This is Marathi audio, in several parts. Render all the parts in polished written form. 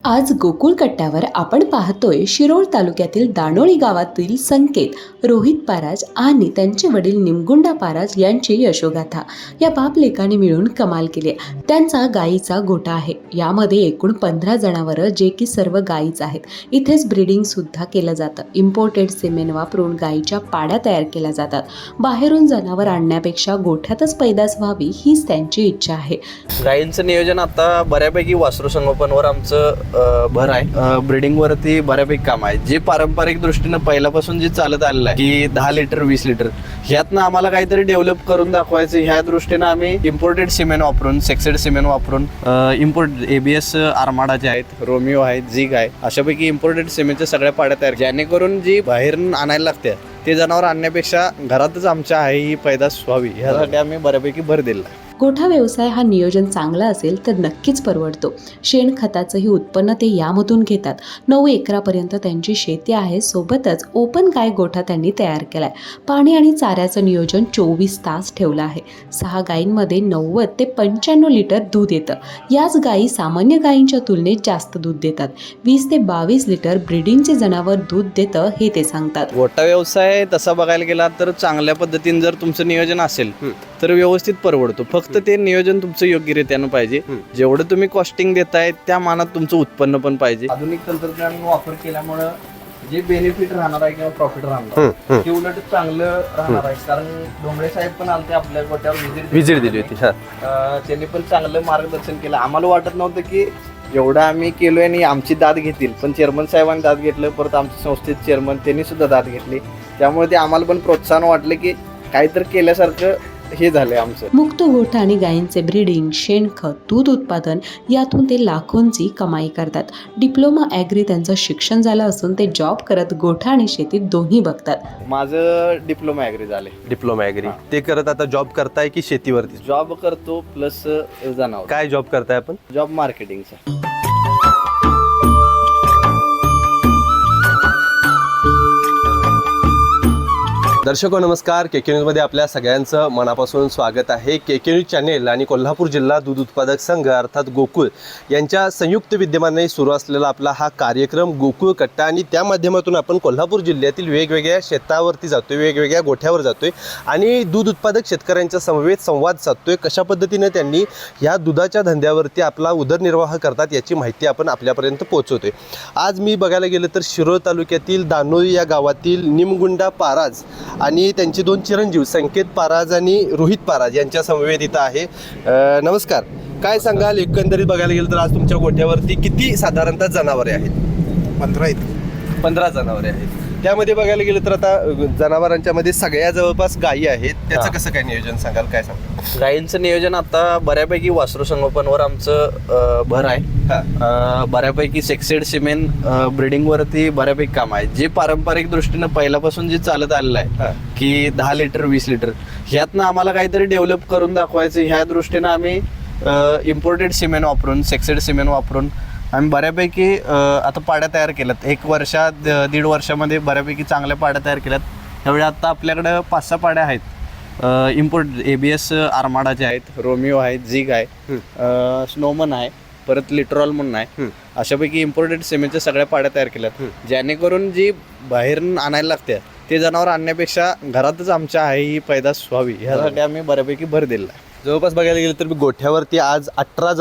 आज गोकुळ कट्ट्यावर आपण पाहतोय शिरोळ तालुक्यातील दानोळी गावातील संकेत रोहित पाराज आणि त्यांचे वडील निमगुंडा पाराज यांची यशोगाथा. या बाप लेकाने मिळून कमाल केली. त्यांचा गायीचा गोठा आहे. यामध्ये एकूण 15 जनावरं जे की सर्व गायीच आहेत. इथेच ब्रीडिंग सुद्धा केलं जातं. इम्पोर्टेड सिमेंट वापरून गायीच्या पाड्या तयार केल्या जातात. बाहेरून जनावर आणण्यापेक्षा गोठ्यातच पैदास व्हावी हीच त्यांची इच्छा आहे. गायींचं नियोजन आता बऱ्यापैकी वासरू संगोपनवर आमचं भर आहे. ब्रीडिंग वरती बऱ्यापैकी काम आहे. जे पारंपरिक दृष्टीनं पहिल्यापासून जे चालत आलेलं आहे की 10 लिटर 20 लिटर ह्यातनं आम्हाला काहीतरी डेव्हलप करून दाखवायचं, ह्या दृष्टीनं आम्ही इम्पोर्टेड सिमेंट वापरून सेक्सेड सिमेंट वापरून इम्पोर्ट ABS आर्माडाचे आहेत, रोमिओ आहेत, झिग आहे, अशापैकी इम्पोर्टेड सिमेंटच्या सगळ्या पाड्या तयार, जेणेकरून जी बाहेरून आणायला लागते ते जनावर आणण्यापेक्षा घरातच आमच्या आहे ही पैदास व्हावी ह्यासाठी आम्ही बऱ्यापैकी भर दिला. गोठा व्यवसाय हा नियोजन चांगला असेल तर नक्कीच परवडतो. शेणखताचंही उत्पन्न ते यामधून घेतात. 9 एकरापर्यंत त्यांची शेती आहे. सोबतच ओपन गाय गोठा त्यांनी तयार केलाय. पाणी आणि चाऱ्याचं नियोजन 24 तास ठेवलं आहे. 6 गायींमध्ये 90 ते 95 लिटर दूध येतं. याच गायी सामान्य गायींच्या तुलनेत जास्त दूध देतात. 20 ते 22 लिटर ब्रीडिंगचे जनावर दूध देतं हे ते सांगतात. गोठा व्यवसाय तसा बघायला गेला तर चांगल्या पद्धतीने जर तुमचं नियोजन असेल तर व्यवस्थित परवडतो. फक्त ते नियोजन तुमचं योग्यरित्यानं पाहिजे. जेवढं तुम्ही कॉस्टिंग देताय त्या मानात तुमचं उत्पन्न पण पाहिजे. आधुनिक तंत्रज्ञान वापर केल्यामुळं जे बेनिफिट राहणार आहे किंवा प्रॉफिट राहणार ते उलट चांगलं राहणार आहे. कारण डोंगरे साहेब पण आलते आपल्या गोट्यावर विजिट दिली होती. त्यांनी पण चांगलं मार्गदर्शन केलं. आम्हाला वाटत नव्हतं की एवढं आम्ही केलोय आणि आमची दाद घेतील, पण चेअरमन साहेबांनी दाद घेतलं. परत आमच्या संस्थेचे चेअरमन त्यांनी सुद्धा दाद घेतली. त्यामुळे ते आम्हाला पण प्रोत्साहन वाटलं की काहीतरी केल्यासारखं हे झालंय आमचं. मुक्त गोठा आणि गायींचे ब्रीडिंग, शेणखत, दूध उत्पादन यातून ते लाखोंची कमाई करतात. डिप्लोमा ॲग्री त्यांचं शिक्षण झालं असून ते जॉब करत गोठा आणि शेतीत दोन्ही बघतात. माझं डिप्लोमा ॲग्री झाले. डिप्लोमा ॲग्री ते करत आता जॉब करताय की शेतीवरती? जॉब करतो प्लस जनावर. काय जॉब करताय आपण? जॉब मार्केटिंगचा. दर्शको नमस्कार. KK न्यूजमध्ये आपल्या सगळ्यांचं मनापासून स्वागत आहे. KK न्यूज चॅनेल आणि कोल्हापूर जिल्हा दूध उत्पादक संघ अर्थात गोकुळ यांच्या संयुक्त विद्यमाने सुरू असलेला आपला हा कार्यक्रम गोकुळ कट्टा, आणि त्या माध्यमातून आपण कोल्हापूर जिल्ह्यातील वेगवेगळ्या शेतावरती जातोय, वेगवेगळ्या गोठ्यावर जातोय आणि दूध उत्पादक शेतकऱ्यांच्या समवेत संवाद साधतोय. कशा पद्धतीने त्यांनी ह्या दुधाच्या धंद्यावरती आपला उदरनिर्वाह करतात याची माहिती आपण आपल्यापर्यंत पोहोचवतोय. आज मी बघायला गेलं तर शिरोळ तालुक्यातील दानोळी या गावातील निमगुंडा पाराज आणि त्यांचे 2 चिरंजीव संकेत पाराज आणि रोहित पाराज यांच्या समवेत इथं आहे. नमस्कार. काय सांगाल, एकंदरीत बघायला गेलं तर आज तुमच्या गोठ्यावरती किती साधारणतः जनावरे आहेत? 15 आहेत. 15 जनावरे आहेत. त्यामध्ये बघायला गेलं तर आता जनावरांच्या मध्ये सगळ्या जवळपास गायी आहेत. त्याचं कसं काय नियोजन सांगाल, काय सांगाल? गायींचं नियोजन आता बऱ्यापैकी वासरू संगोपनवर आमचं भर आहे. बऱ्यापैकी सेक्सेड सिमेंट ब्रीडिंग वरती बऱ्यापैकी काम आहे. जे पारंपरिक दृष्टीनं पहिल्यापासून जे चालत आलेलं आहे की 10 लिटर 20 लिटर ह्यातनं आम्हाला काहीतरी डेव्हलप करून दाखवायचं, ह्या दृष्टीनं आम्ही इम्पोर्टेड सिमेंट वापरून सेक्सेड सिमेंट वापरून आम्ही बऱ्यापैकी आता पाड्या तयार केल्यात. 1 वर्षात 1.5 वर्षामध्ये बऱ्यापैकी चांगल्या पाड्या तयार केल्यात. त्यावेळी आता आपल्याकडं 5-6 पाड्या आहेत. इम्पोर्ट ABS आर्माडाचे आहेत, रोमिओ आहेत, झिग आहे, स्नोमन आहे, परत लिटरॉल म्हणून आहे. अशापैकी इम्पोर्टेड सिमेंटच्या सगळ्या पाड्या तयार केल्यात, जेणेकरून जी बाहेरून आणायला लागते ते जनावर आणण्यापेक्षा घरातच आमच्या आहे ही पैदास व्हावी ह्यासाठी आम्ही बऱ्यापैकी भर दिला. जवळपास बघायला गेलं तर गोठ्यावरती आज 18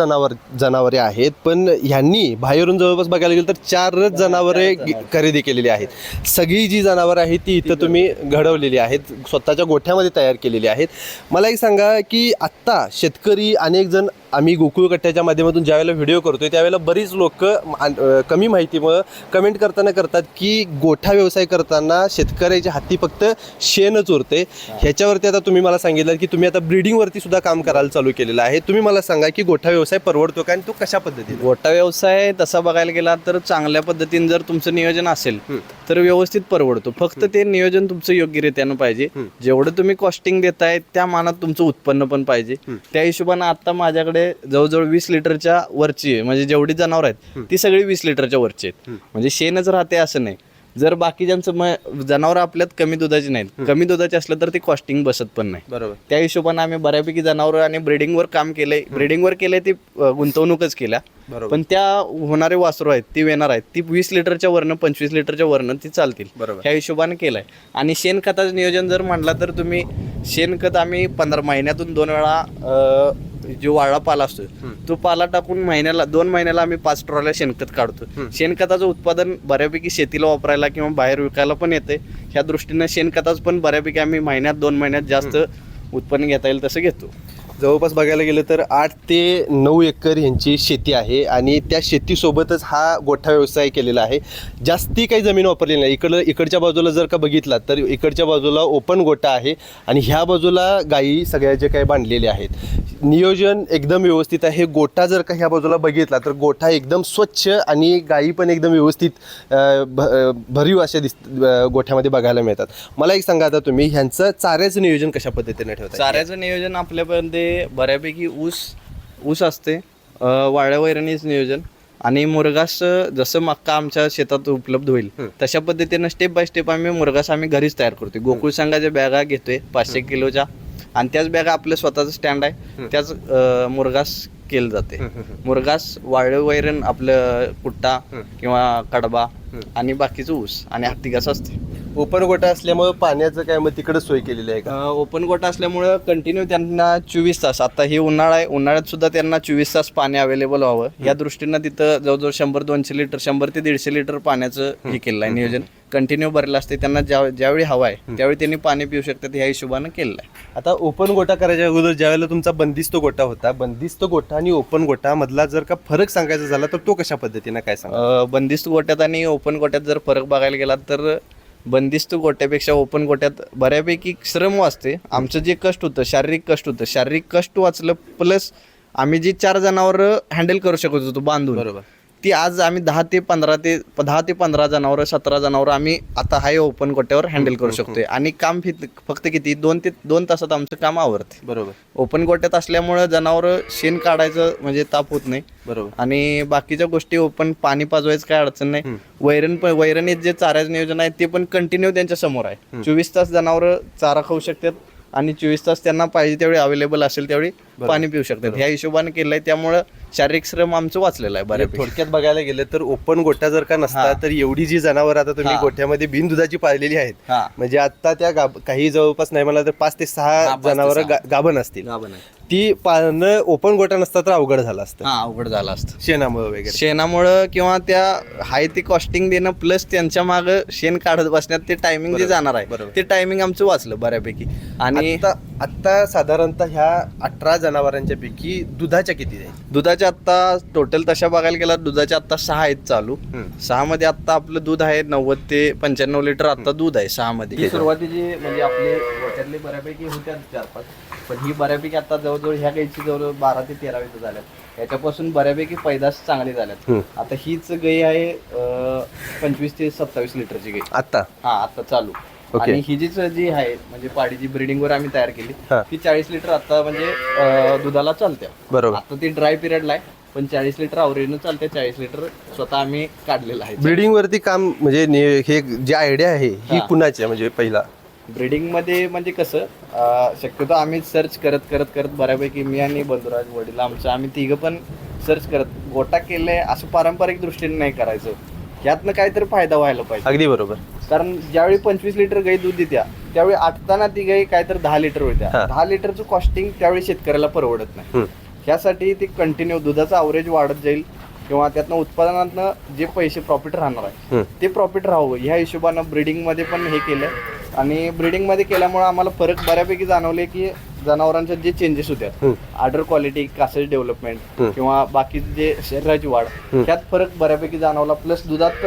जनावरे आहेत, पण ह्यांनी बाहेरून जवळपास बघायला गेलं तर 4 जनावरे खरेदी केलेली आहेत. सगळी जी जनावरं आहेत ती इथं तुम्ही घडवलेली आहेत, स्वतःच्या गोठ्यामध्ये तयार केलेली आहेत. मला एक सांगा की आत्ता शेतकरी अनेक जण, आम्ही गोकुळ कट्ट्याच्या माध्यमातून ज्यावेळेला व्हिडिओ करतोय त्यावेळेला बरीच लोक कमी माहितीमुळे कमेंट करतात की गोठा व्यवसाय करताना शेतकऱ्याच्या हाती फक्त शेणच उरते. ह्याच्यावरती आता तुम्ही मला सांगितलं की तुम्ही आता ब्रीडिंगवरती सुद्धा काम करायला चालू केलेलं आहे. तुम्ही मला सांगा की गोठा व्यवसाय परवडतो का आणि तो कशा पद्धतीने? गोठा व्यवसाय तसा बघायला गेला तर चांगल्या पद्धतीने जर तुमचं नियोजन असेल तर व्यवस्थित परवडतो. फक्त ते नियोजन तुमचं योग्यरित्यानं पाहिजे. जेवढं तुम्ही कॉस्टिंग देताय त्या मानात तुमचं उत्पन्न पण पाहिजे. त्या हिशोबानं आता माझ्याकडे जवळजवळ 20 लिटरच्या वरची आहे, म्हणजे जेवढी जनावर आहेत ती सगळी 20 लिटरच्या वरची आहेत. म्हणजे शेणच राहते असं नाही, जर बाकीच्यांचं जनावर आपल्यात कमी दुधाची नाहीत, कमी दुधाचे असलं तर ते कॉस्टिंग बसत पण नाही. बरोबर. त्या हिशोबाने आम्ही बऱ्यापैकी जनावर आणि ब्रिडिंगवर काम केलंय. ब्रिडिंगवर केलंय ती गुंतवणूकच केल्या, बरोबर. पण त्या होणारे वासरू आहेत ती येणार आहेत ती 20 लिटरच्या वरनं 25 लिटरच्या वरनं ती चालतील. बरोबर. ह्या हिशोबाने केलंय. आणि शेणखताचं नियोजन जर म्हटलं तर तुम्ही शेणखत आम्ही 15 महिन्यातून 2 वेळा जो वाळा पाला असतो तो पाला टाकून 2 महिन्याला आम्ही 5 ट्रॉल्या शेणखत काढतो. शेणखताचं उत्पादन बऱ्यापैकी शेतीला वापरायला किंवा बाहेर विकायला पण येते. ह्या दृष्टीनं शेणखताचं पण बऱ्यापैकी आम्ही 2 महिन्यात जास्त उत्पन्न घेता येईल तसं घेतो. जवळपास बघायला गेलं तर 8 ते 9 एकर यांची शेती आहे आणि त्या शेतीसोबतच हा गोठा व्यवसाय केलेला आहे. जास्ती काही जमीन वापरलेली नाही. इकडच्या बाजूला जर का बघितला तर इकडच्या बाजूला ओपन गोठा आहे आणि ह्या बाजूला गायी सगळ्या जे काही बांधलेले आहेत. नियोजन एकदम व्यवस्थित आहे. गोठा जर का ह्या बाजूला बघितला तर गोठा एकदम स्वच्छ आणि गायी पण एकदम व्यवस्थित भरीव अशा गोठ्यामध्ये बघायला मिळतात. मला एक सांगा, आता तुम्ही ह्यांचं चाऱ्याचं नियोजन कशा पद्धतीने ठेवता? चाऱ्याचं नियोजन आपल्यापर्यंत बऱ्यापैकी ऊस असते, वाळ्या वैरणीच नियोजन आणि मुरघास जसं मक्का आमच्या शेतात उपलब्ध होईल तशा पद्धतीनं स्टेप बाय स्टेप आम्ही मुरघास घरीच तयार करतोय. गोकुळ संघाच्या बॅगा घेतोय 500 किलोच्या आणि त्याच बॅगा आपलं स्वतःचं स्टँड आहे त्याच मुरघास केलं जाते. मुरघास, वाळं वैरण, आपलं कुट्टा किंवा कडबा आणि बाकीचं ऊस आणि हत्तीघास असते. ओपन गोठा असल्यामुळे पाण्याचं काय मग तिकडे सोय केलेली आहे का? ओपन गोठा असल्यामुळं कंटिन्यू त्यांना 24 तास, आता हे उन्हाळा आहे, उन्हाळ्यात सुद्धा त्यांना 24 तास पाणी अवेलेबल व्हावं या दृष्टीनं तिथं जवळजवळ 100-200 लिटर 100 ते 150 लिटर पाण्याचं हे केलेलं आहे नियोजन. कंटिन्यू भरलं असते. त्यांना ज्यावेळी हवा आहे त्यावेळी त्यांनी पाणी पिऊ शकतात ह्या हिशोबानं केलेलं आहे. आता ओपन गोठा करायच्या अगोदर ज्यावेळेला तुमचा बंदिस्त गोठा होता, बंदिस्त गोठा आणि ओपन गोठा मधला जर का फरक सांगायचा झाला तर तो कशा पद्धतीनं काय सांगा? बंदिस्त गोठ्यात आणि ओपन गोठ्यात जर फरक बघायला गेला तर बंदिस्त गोट्यापेक्षा ओपन गोट्यात बऱ्यापैकी श्रम वाचते. आमचं जे कष्ट होतं, शारीरिक कष्ट वाचलं, प्लस आम्ही जी 4 जनावरं हँडल करू शकत होतो बांधून, बरोबर, ती आज आम्ही 10 ते 15 जनावरं 17 जनावरं आम्ही आता हाय ओपन गोट्यावर हँडल करू शकतोय. आणि काम फक्त किती 2 तासात आमचं काम आवरते. बरोबर. ओपन गोट्यात असल्यामुळं जनावरं शेण काढायचं म्हणजे ताप होत नाही. बरोबर. आणि बाकीच्या गोष्टी ओपन पाणी पाजवायचं काय अडचण नाही. वैरणीत जे चाऱ्याचं नियोजन आहे ते पण कंटिन्यू त्यांच्या समोर आहे. 24 तास जनावरं चारा खाऊ शकतात आणि 24 तास त्यांना पाहिजे तेवढी अवेलेबल असेल तेवढी पाणी पिऊ शकतात. ह्या हिशोबाने केलंय, त्यामुळं शारीरिक श्रम आमचं वाचलेलं आहे बऱ्यापैकी. थोडक्यात बघायला गेलं तर ओपन गोठा जर का नसता तर एवढी जी जनावर आता तुम्ही गोठ्यामध्ये बिनदुधाची पाळलेली आहेत, म्हणजे आता त्या काही जवळपास नाही मला तर 5 ते 6 जनावर गाभण असतील, ती पाळणं ओपन गोठा नसता तर अवघड झालं असतं. अवघड झालं असतं शेणामुळे किंवा त्या हाय ते कॉस्टिंग देणं प्लस त्यांच्या मागं शेण काढत बसण्यात ते टायमिंग जे जाणार आहे ते टायमिंग आमचं वाचलं बऱ्यापैकी. आणि आता साधारणतः ह्या 18 जनावरांच्या पैकी दुधाच्या किती आहे? दुधाच्या आता टोटल तशा बघायला गेला दुधाच्या आता 6 आहेत चालू. 6 मध्ये आता आपलं दूध आहे 90 ते 95 लिटर आता दूध आहे 6 मध्ये. सुरुवातीची म्हणजे आपले गोठ्यातले बऱ्यापैकी होत्या 4-5, पण ही बऱ्यापैकी आता जवळजवळ ह्या गाईची जवळजवळ 12 ते 13 लिटर झाल्यात. याच्यापासून बऱ्यापैकी पैदास चांगली झाल्यात. आता हीच गाई आहे 25 ते 27 लिटरची गाई आता चालू. आणि ही जी आहे म्हणजे पाडीची ब्रीडिंगवर आम्ही तयार केली ती 40 लिटर आता म्हणजे दुधाला चालत्या. बरोबर. आता ती ड्राय पिरियडला आहे पण 40 लिटर आवरेजनं चालते. 40 लिटर स्वतः आम्ही काढलेलं आहे. ब्रीडिंग वरती काम म्हणजे हे जे आयडिया आहे ही कुणाची आहे? म्हणजे पहिला ब्रीडिंग मध्ये म्हणजे कसं शक्यतो आम्ही सर्च करत बऱ्यापैकी मी आणि बंधुराज वडील आम्ही तिघं पण सर्च करत गोटा केलंय. असं पारंपरिक दृष्टीने नाही करायचं, यातनं काहीतरी फायदा व्हायला पाहिजे. अगदी बरोबर. कारण ज्यावेळी 25 लिटर गाई दूध देत्या त्यावेळी आटताना ती गाई काहीतरी 10 लिटर होत्या. 10 लिटरचं कॉस्टिंग त्यावेळी शेतकऱ्याला परवडत नाही. ह्यासाठी ती कंटिन्यू दुधाचं अवरेज वाढत जाईल किंवा त्यातनं उत्पादनातनं जे पैसे प्रॉफिट राहणार आहे ते प्रॉफिट राहावं ह्या हिशोबानं ब्रीडिंगमध्ये पण हे केलं. आणि ब्रीडिंगमध्ये केल्यामुळे आम्हाला फरक बऱ्यापैकी जाणवले की जनावरांच्या जे चेंजेस होत्या, आर्डर क्वालिटी, कासेज डेव्हलपमेंट किंवा बाकी जे शरीराची वाढ, त्यात फरक बऱ्यापैकी जाणवला. प्लस दुधात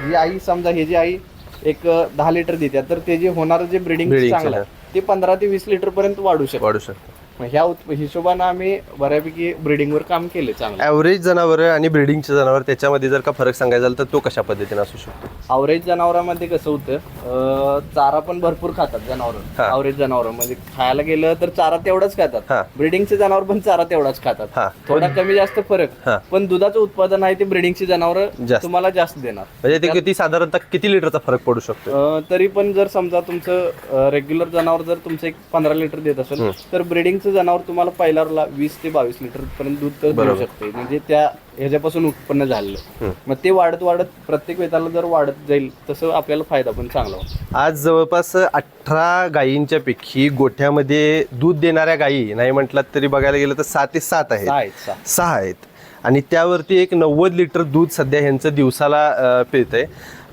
जी आई समजा हे जी आई एक 10 लिटर देत्या तर ते जे होणारं जे ब्रीडिंग चांगलं आहे ते 15 ते 20 लिटर पर्यंत वाढू शकतं. मग ह्या हिशोबानं आम्ही बऱ्यापैकी ब्रिडिंगवर काम केले चांगलं. ॲव्हरेज जनावर आणि ब्रिडिंगचे जनावर त्याच्यामध्ये जर का फरक सांगायचा झाला तर तो कशा पद्धतीने असू शकतो? अवरेज जनावरांमध्ये कसं होतं, चारा पण भरपूर खातात जनावर. हा. अवरेज जनावर म्हणजे खायला गेलं तर चारा तेवढाच हा. खातात. ब्रिडिंगचे जनावर पण चारा तेवढाच हा. खातात. थोडा कमी जास्त फरक, हा. पण दुधाचं उत्पादन आहे ते ब्रिडिंगची जनावर जास्त. तुम्हाला जास्त देणार. म्हणजे ते किती साधारणतः किती लिटरचा फरक पडू शकतो? तरी पण जर समजा तुमचं रेग्युलर जनावर जर तुमचं एक 15 लिटर देत असेल तर ब्रिडिंगचं जनावर तुम्हाला पहिल्याला 20 ते 22 लिटर पर्यंत दूध तर देऊ शकते. म्हणजे त्या ह्याच्यापासून उत्पन्न झालेलं. मग ते वाढत वाढत प्रत्येक वेताला जर वाढत जाईल तसं आपल्याला फायदा पण चांगला होतो. आज जवळपास 18 गायींच्या पैकी गोठ्यामध्ये दूध देणाऱ्या गायी नाही म्हटलात तरी बघायला गेलं तर 6 ते 7 आहेत. 6 आहेत आणि त्यावरती एक 90 लिटर दूध सध्या ह्यांचं दिवसाला पिळतंय.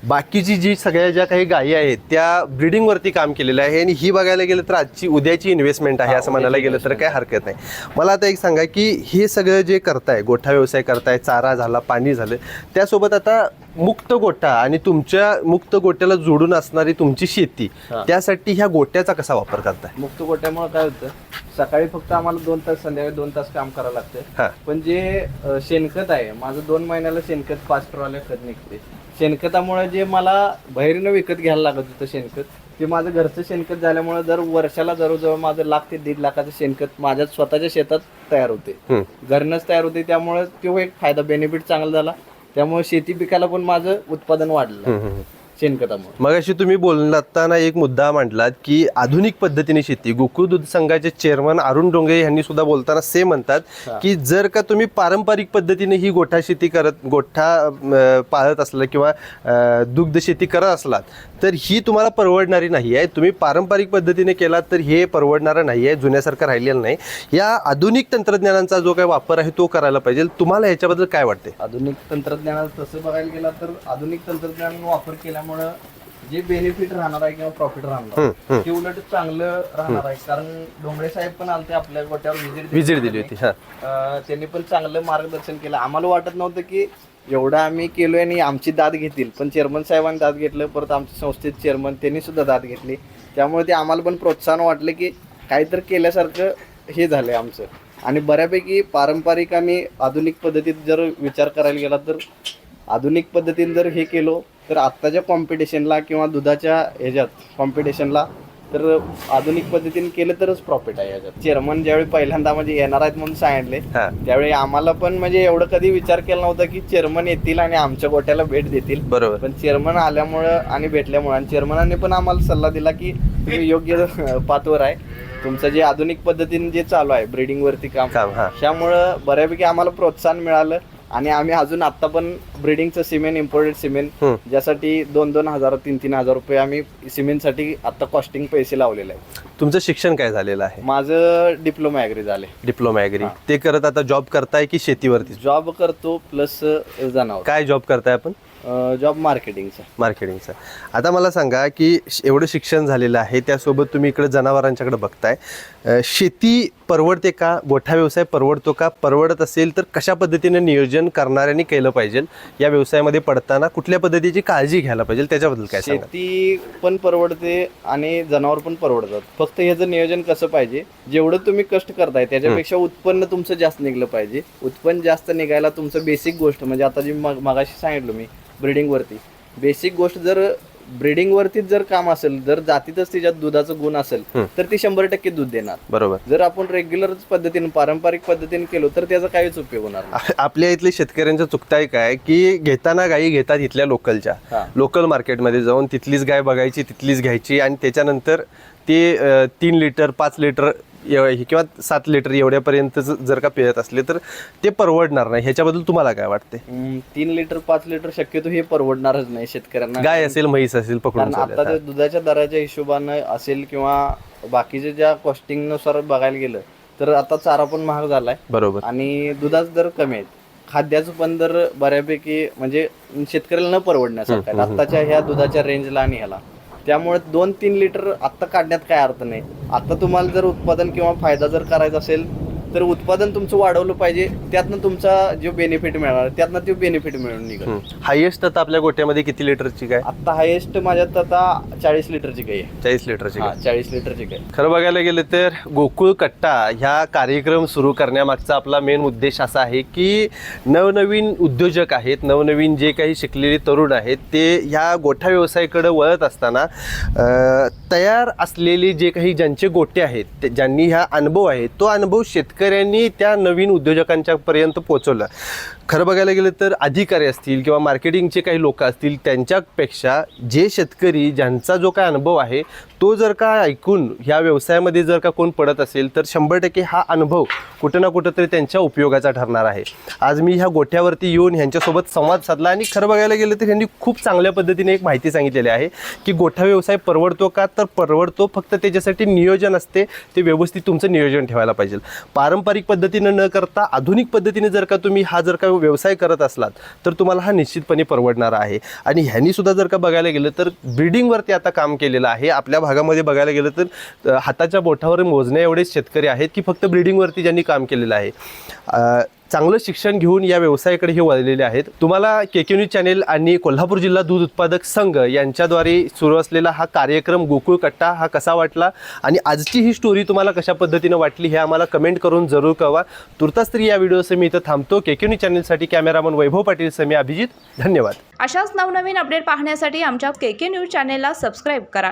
बाकीची जी सगळ्या ज्या काही गायी आहेत त्या ब्रिडिंगवरती काम केलेलं आहे आणि ही बघायला गेलं तर आजची उद्याची इन्व्हेस्टमेंट आहे असं म्हणायला गेलं तर काय हरकत नाही. मला आता एक सांगा की हे सगळं जे करताय, गोठा व्यवसाय करताय, चारा झाला, पाणी झालं, त्यासोबत आता मुक्त गोठा आणि तुमच्या मुक्त गोट्याला जोडून असणारी तुमची शेती, त्यासाठी ह्या गोट्याचा कसा वापर करताय? मुक्त गोट्यामुळे काय होतं, सकाळी फक्त आम्हाला 2 तास, संध्याकाळी 2 तास काम करावं लागतं. पण जे शेणखत आहे माझं 2 महिन्याला शेणखत 5 ट्रॉल्या खत निघते. शेणखतामुळे जे मला बाहेरनं विकत घ्यायला लागत होतं शेणखत, ते माझं घरचं शेणखत झाल्यामुळे दर वर्षाला जवळजवळ माझं 1 ते 1.5 लाखाचं शेणखत माझ्या स्वतःच्या शेतात तयार होते, घरनंच तयार होते. त्यामुळे तो एक फायदा, बेनिफिट चांगला झाला. त्यामुळे शेती पिकाला पण माझं उत्पादन वाढलं शेणखतामुळे. मग अशी तुम्ही बोलताना एक मुद्दा मांडलात की आधुनिक पद्धतीने शेती. गोकुळ दूध संघाचे चेअरमन अरुण डोंगरे यांनी सुद्धा बोलताना से म्हणतात की जर का तुम्ही पारंपरिक पद्धतीने ही गोठा शेती करत, गोठा पाळत असला किंवा दुग्ध शेती करत असलात तर ही तुम्हाला परवडणारी नाही आहे. तुम्ही पारंपरिक पद्धतीने केलात तर हे परवडणारं नाही आहे, जुन्यासारखं राहिलेलं नाही. या आधुनिक तंत्रज्ञानाचा जो काही वापर आहे तो करायला पाहिजे. तुम्हाला ह्याच्याबद्दल काय वाटते? आधुनिक तंत्रज्ञानाचं तसं बघायला गेला तर आधुनिक तंत्रज्ञान वापर केल्यामुळे जे बेनिफिट राहणार आहे किंवा प्रॉफिट राहणार ते उलट चांगलं राहणार आहे. कारण डोंगरे साहेब पण आलते आपल्या गोट्यावर विजिट दिली होती. त्यांनी पण चांगलं मार्गदर्शन केलं. आम्हाला वाटत नव्हतं की एवढं आम्ही केलोय आणि आमची दाद घेतील, पण चेअरमन साहेबांनी दाद घेतलं. परत आमच्या संस्थेत चेअरमन त्यांनी सुद्धा दाद घेतली. त्यामुळे ते आम्हाला पण प्रोत्साहन वाटलं की काहीतरी केल्यासारखं हे झालंय आमचं. आणि बऱ्यापैकी पारंपरिक आणि आधुनिक पद्धतीत जर विचार करायला गेला तर आधुनिक पद्धतीने जर हे केलो तर आत्ताच्या कॉम्पिटिशनला किंवा दुधाच्या ह्याच्यात कॉम्पिटिशनला तर आधुनिक पद्धतीने केलं तरच प्रॉफिट आहे याच्यात. चेअरमन ज्यावेळी पहिल्यांदा म्हणजे येणार आहेत म्हणून सांगितले त्यावेळी आम्हाला पण म्हणजे एवढं कधी विचार केला नव्हता की चेअरमन येतील आणि आमच्या गोट्याला भेट देतील. बरोबर. पण चेअरमन आल्यामुळं आणि भेटल्यामुळे आणि चेअरमनाने पण आम्हाला सल्ला दिला की तुम्ही योग्य पाथवर आहे. तुमचं जे आधुनिक पद्धतीने जे चालू आहे ब्रिडिंगवरती काम, त्यामुळं बऱ्यापैकी आम्हाला प्रोत्साहन मिळालं. आणि आम्ही अजून आता पण ब्रिडिंगचं सिमेंट, इम्पोर्टेड सिमेंट, ज्यासाठी 2-2 हजार 3-3 हजार रुपये आम्ही सिमेंटसाठी आता कॉस्टिंग पैसे लावलेले आहे. तुमचं शिक्षण काय झालेलं आहे? माझं डिप्लोमा ॲग्री झाले. Diploma agri. ते करत आता जॉब करताय की शेतीवरती? जॉब करतो प्लस जनावर. काय जॉब करताय आपण? जॉब मार्केटिंगचा. आता मला सांगा की एवढं शिक्षण झालेलं आहे, त्यासोबत तुम्ही इकडे जनावरांच्याकडे बघताय. शेती परवडते का? गोठा व्यवसाय परवडतो का? परवडत असेल तर कशा पद्धतीने नियोजन करणाऱ्यांनी केलं पाहिजे? या व्यवसायामध्ये पडताना कुठल्या पद्धतीची काळजी घ्यायला पाहिजे त्याच्याबद्दल काय सांगा? शेती पण परवडते आणि जनावर पण परवडतात. फक्त ह्याचं नियोजन कसं पाहिजे, जेवढं तुम्ही कष्ट करताय त्याच्यापेक्षा उत्पन्न तुमचं जास्त निघलं पाहिजे. उत्पन्न जास्त निघायला तुमचं बेसिक गोष्ट म्हणजे आता जी मगाशी सांगितलं मी ब्रिडिंगवरती, बेसिक गोष्ट जर ब्रिडिंगवरतीच जर काम असेल, जर जातीतच तिच्यात दुधाचं गुण असेल तर ती 100% दूध देणार. बरोबर. जर आपण रेग्युलर पद्धतीने, पारंपरिक पद्धतीने केलो तर त्याचा काहीच उपयोग होणार नाही. आपल्या इथले शेतकऱ्यांचं चुकताय काय की घेताना गायी घेतात इथल्या लोकलच्या, लोकल मार्केटमध्ये जाऊन तिथलीच गाय बघायची, तिथलीच घ्यायची आणि त्याच्यानंतर ते 3 लिटर 5 लिटर किंवा 7 लिटर एवढ्यापर्यंत जर का पिळत असले तर ते परवडणार नाही. ह्याच्याबद्दल तुम्हाला काय वाटते? 3 लिटर 5 लिटर शक्यतो हे परवडणारच नाही शेतकऱ्यांना. गाय असेल, म्हैस असेल पकडून. आता ते दुधाच्या दराच्या हिशोबानं असेल किंवा बाकीच्या ज्या कॉस्टिंग नुसार बघायला गेलं तर आता चारा पण महाग झालाय. बरोबर. आणि दुधाचे दर कमी आहेत. खाद्याचं पण दर बऱ्यापैकी म्हणजे शेतकऱ्याला न परवडण्यासारखं आत्ताच्या ह्या दुधाच्या रेंजला आणि ह्याला. त्यामुळे 2-3 लिटर आत्ता काढण्यात काय अर्थ नाही. आता तुम्हाला जर उत्पादन किंवा फायदा जर करायचा असेल तर उत्पादन तुमचं वाढवलं पाहिजे, त्यातनं तुमचा जो बेनिफिट मिळणार त्यातनं तो बेनिफिट मिळून निघेल. हायेस्ट आता आपल्या गोट्यामध्ये किती लिटरची गाय? आता हायेस्ट माझ्यात आता 40 लिटरची गाय आहे. 40 लिटरची गाय. 40 लिटरची गाय. खरं बघायला गेलं तर गोकुळ कट्टा ह्या कार्यक्रम सुरू करण्यामागचा आपला मेन उद्देश असा आहे की नवनवीन उद्योजक आहेत, नवनवीन जे काही शिकलेले तरुण आहेत ते ह्या गोठा व्यवसायाकडे वळत असताना तयार असलेले जे काही ज्यांचे गोटे आहेत ते ज्यांनी ह्या अनुभव आहे तो अनुभव शेतकऱ्यांनी त्या नवीन उद्योजकांच्या पर्यंत पोहोचवला. खरं बघायला गेलं तर अधिकारी असतील किंवा मार्केटिंगचे काही लोक असतील त्यांच्यापेक्षा जे शेतकरी ज्यांचा जो काय अनुभव आहे तो जर का ऐकून ह्या व्यवसायामध्ये जर का कोण पडत असेल तर 100% हा अनुभव कुठं ना कुठं तरी त्यांच्या उपयोगाचा ठरणार आहे. आज मी ह्या गोठ्यावरती येऊन ह्यांच्यासोबत संवाद साधला आणि खरं बघायला गेलं तर ह्यांनी खूप चांगल्या पद्धतीने एक माहिती सांगितलेली आहे की गोठा व्यवसाय परवडतो का, तर परवडतो, फक्त त्याच्यासाठी नियोजन असते, ते व्यवस्थित तुमचं नियोजन ठेवायला पाहिजे. पारंपरिक पद्धतीनं न करता आधुनिक पद्धतीने जर का तुम्ही हा जर का व्यवसाय करत असलात तर तुम्हाला हा निश्चितपणे परवडणार आहे. आणि ह्यांनी सुद्धा जर का बघायला गेलं तर ब्रीडिंगवरती आता काम केलेलं आहे. आपल्या भागामध्ये बघायला गेलं तर हाताच्या बोटावर मोजण्या एवढेच शेतकरी आहेत की फक्त ब्रीडिंगवरती ज्यांनी काम केलेलं आहे. चांगलं शिक्षण घेऊन या व्यवसायाकडे हे वळलेले आहेत. तुम्हाला KK न्यूज चॅनेल आणि कोल्हापूर जिल्हा दूध उत्पादक संघ यांच्याद्वारे सुरू असलेला हा कार्यक्रम गोकुळ कट्टा हा कसा वाटला आणि आजची ही स्टोरी तुम्हाला कशा पद्धतीनं वाटली हे आम्हाला कमेंट करून जरूर कळवा. तुर्तास तरी या व्हिडिओसह मी इथं थांबतो. KK न्यूज चॅनेलसाठी कॅमेरामन वैभव पाटील सह मी अभिजित. धन्यवाद. अशाच नवनवीन अपडेट पाहण्यासाठी आमच्या KK न्यूज चॅनेलला सबस्क्राईब करा.